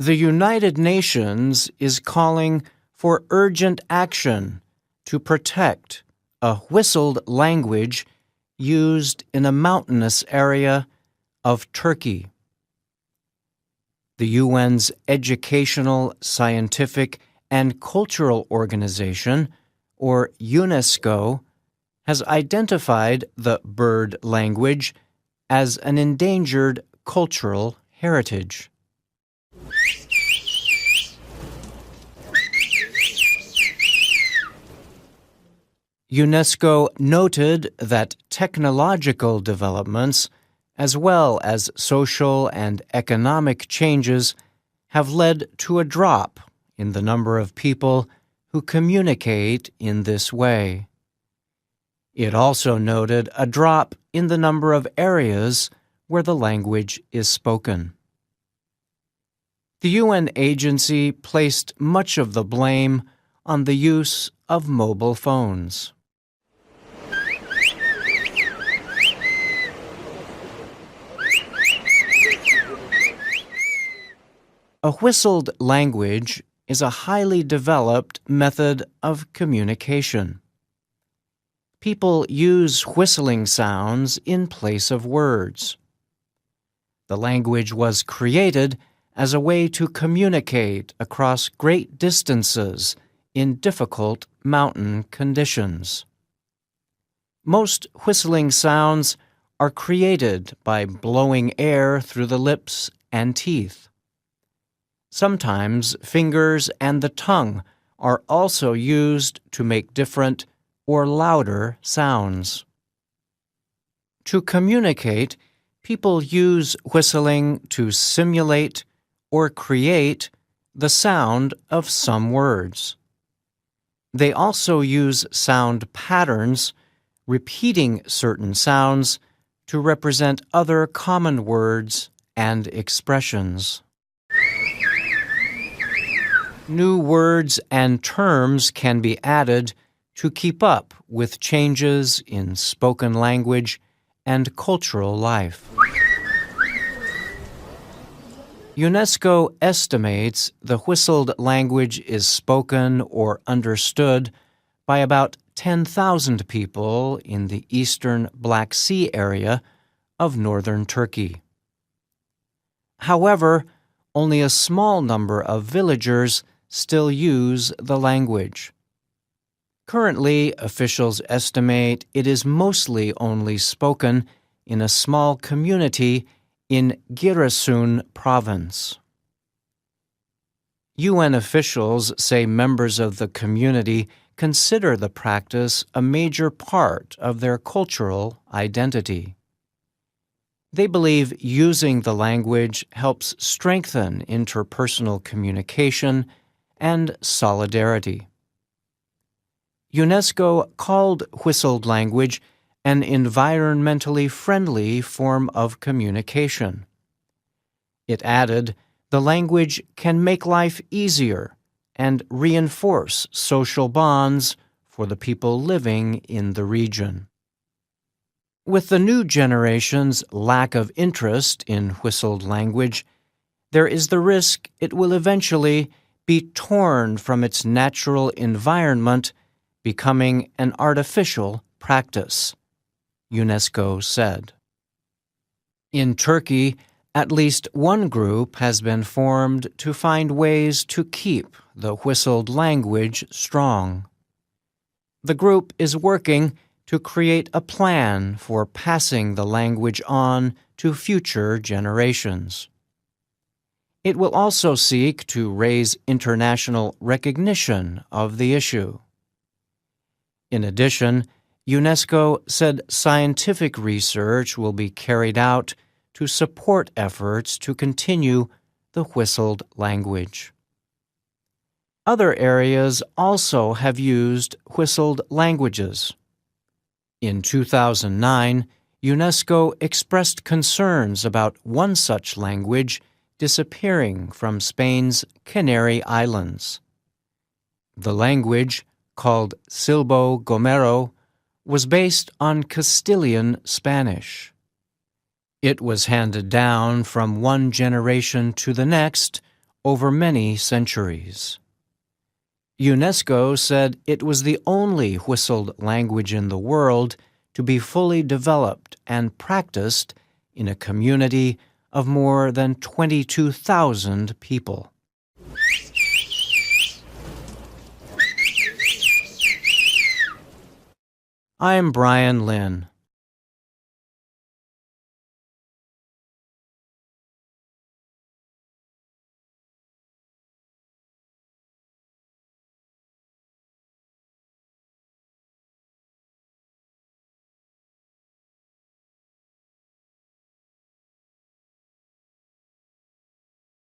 The United Nations is calling for urgent action to protect a whistled language used in a mountainous area of Turkey. The UN's Educational, Scientific, and Cultural Organization, or UNESCO, has identified the bird language as an endangered cultural heritage. UNESCO noted that technological developments, as well as social and economic changes, have led to a drop in the number of people who communicate in this way. It also noted a drop in the number of areas where the language is spoken. The UN agency placed much of the blame on the use of mobile phones. A whistled language is a highly developed method of communication. People use whistling sounds in place of words. The language was created as a way to communicate across great distances in difficult mountain conditions. Most whistling sounds are created by blowing air through the lips and teeth. Sometimes fingers and the tongue are also used to make different or louder sounds. To communicate, people use whistling to simulate or create the sound of some words. They also use sound patterns, repeating certain sounds to represent other common words and expressions. New words and terms can be added to keep up with changes in spoken language and cultural life. UNESCO estimates the whistled language is spoken or understood by about 10,000 people in the eastern Black Sea area of northern Turkey. However, only a small number of villagers still use the language. Currently, officials estimate it is mostly only spoken in a small community in Giresun province. UN officials say members of the community consider the practice a major part of their cultural identity. They believe using the language helps strengthen interpersonal communication and solidarity. UNESCO called whistled language an environmentally friendly form of communication. It added, the language can make life easier and reinforce social bonds for the people living in the region. With the new generation's lack of interest in whistled language, there is the risk it will eventually be torn from its natural environment, becoming an artificial practice, UNESCO said. In Turkey, at least one group has been formed to find ways to keep the whistled language strong. The group is working to create a plan for passing the language on to future generations. It will also seek to raise international recognition of the issue. In addition, UNESCO said scientific research will be carried out to support efforts to continue the whistled language. Other areas also have used whistled languages. In 2009, UNESCO expressed concerns about one such language disappearing from Spain's Canary Islands. The language, called Silbo Gomero, was based on Castilian Spanish. It was handed down from one generation to the next over many centuries. UNESCO said it was the only whistled language in the world to be fully developed and practiced in a community of more than 22,000 people. I'm Bryan Lynn.